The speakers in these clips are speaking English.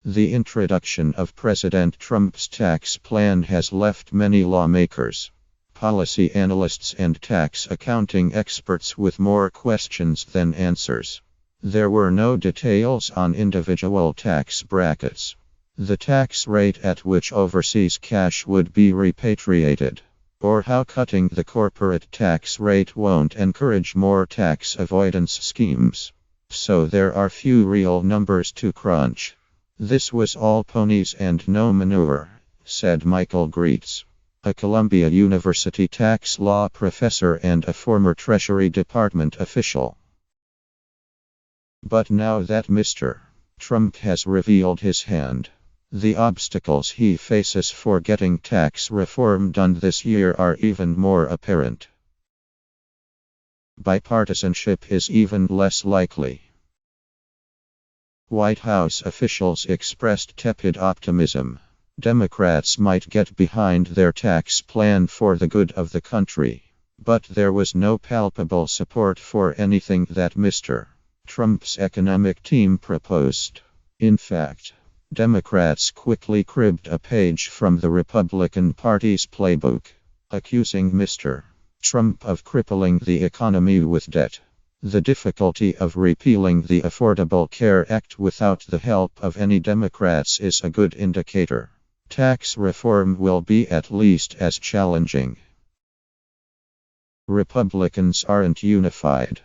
The introduction of President Trump's tax plan has left many lawmakers, policy analysts, and tax accounting experts with more questions than answers. There were no details on individual tax brackets, the tax rate at which overseas cash would be repatriated, or how cutting the corporate tax rate won't encourage more tax avoidance schemes. So there are few real numbers to crunch. This was all ponies and no manure, said Michael Greets, a Columbia University tax law professor and a former Treasury Department official. But now that Mr. Trump has revealed his hand, the obstacles he faces for getting tax reform done this year are even more apparent. Bipartisanship is even less likely. White House officials expressed tepid optimism. Democrats might get behind their tax plan for the good of the country, but there was no palpable support for anything that Mr. Trump's economic team proposed. In fact, Democrats quickly cribbed a page from the Republican Party's playbook, accusing Mr. Trump of crippling the economy with debt. The difficulty of repealing the Affordable Care Act without the help of any Democrats is a good indicator. Tax reform will be at least as challenging. Republicans aren't unified.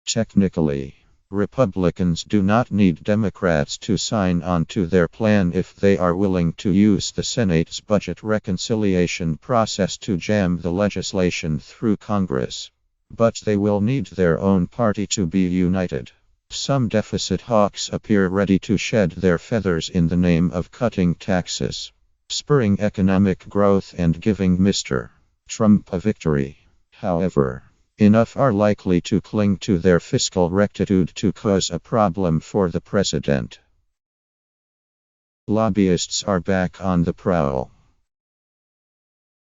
Technically, Republicans do not need Democrats to sign on to their plan if they are willing to use the Senate's budget reconciliation process to jam the legislation through Congress. But they will need their own party to be united. Some deficit hawks appear ready to shed their feathers in the name of cutting taxes, spurring economic growth, and giving Mr. Trump a victory. However, enough are likely to cling to their fiscal rectitude to cause a problem for the president. Lobbyists are back on the prowl.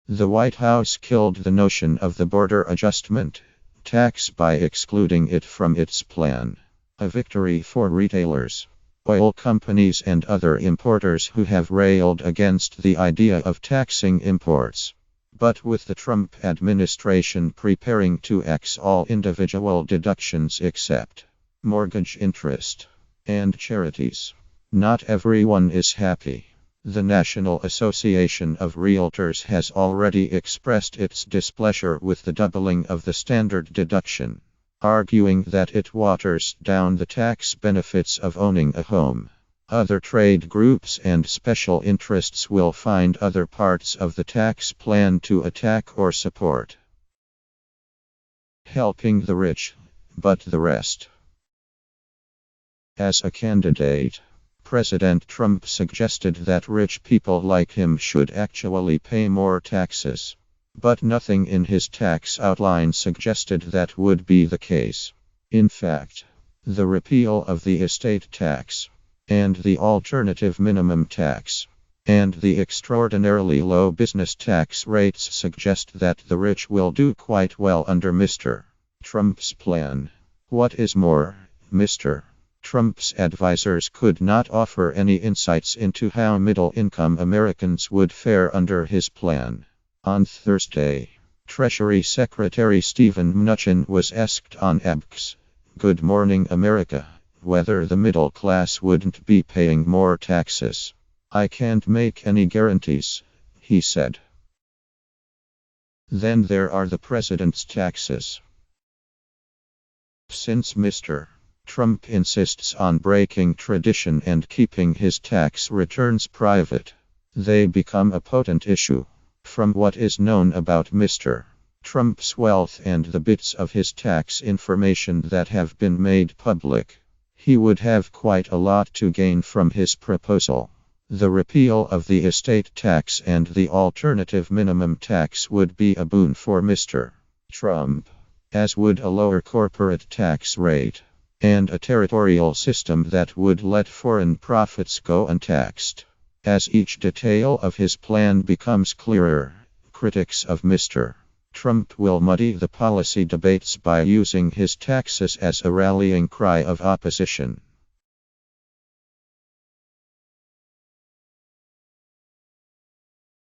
The White House killed the notion of the border adjustment tax by excluding it from its plan. A victory for retailers, oil companies, and other importers who have railed against the idea of taxing imports. But with the Trump administration preparing to axe all individual deductions except mortgage interest and charities, not everyone is happy. The National Association of Realtors has already expressed its displeasure with the doubling of the standard deduction, arguing that it waters down the tax benefits of owning a home. Other trade groups and special interests will find other parts of the tax plan to attack or support. Helping the rich, but the rest. As a candidate, President Trump suggested that rich people like him should actually pay more taxes. But nothing in his tax outline suggested that would be the case. In fact, the repeal of the estate tax, and the alternative minimum tax, and the extraordinarily low business tax rates suggest that the rich will do quite well under Mr. Trump's plan. What is more, Mr. Trump's advisors could not offer any insights into how middle-income Americans would fare under his plan. On Thursday, Treasury Secretary Steven Mnuchin was asked on ABC's Good Morning America whether the middle class wouldn't be paying more taxes. "I can't make any guarantees," he said. Then there are the president's taxes. Since Mr. Trump insists on breaking tradition and keeping his tax returns private, they become a potent issue. From what is known about Mr. Trump's wealth and the bits of his tax information that have been made public, he would have quite a lot to gain from his proposal. The repeal of the estate tax and the alternative minimum tax would be a boon for Mr. Trump, as would a lower corporate tax rate, and a territorial system that would let foreign profits go untaxed. As each detail of his plan becomes clearer, critics of Mr. Trump will muddy the policy debates by using his taxes as a rallying cry of opposition.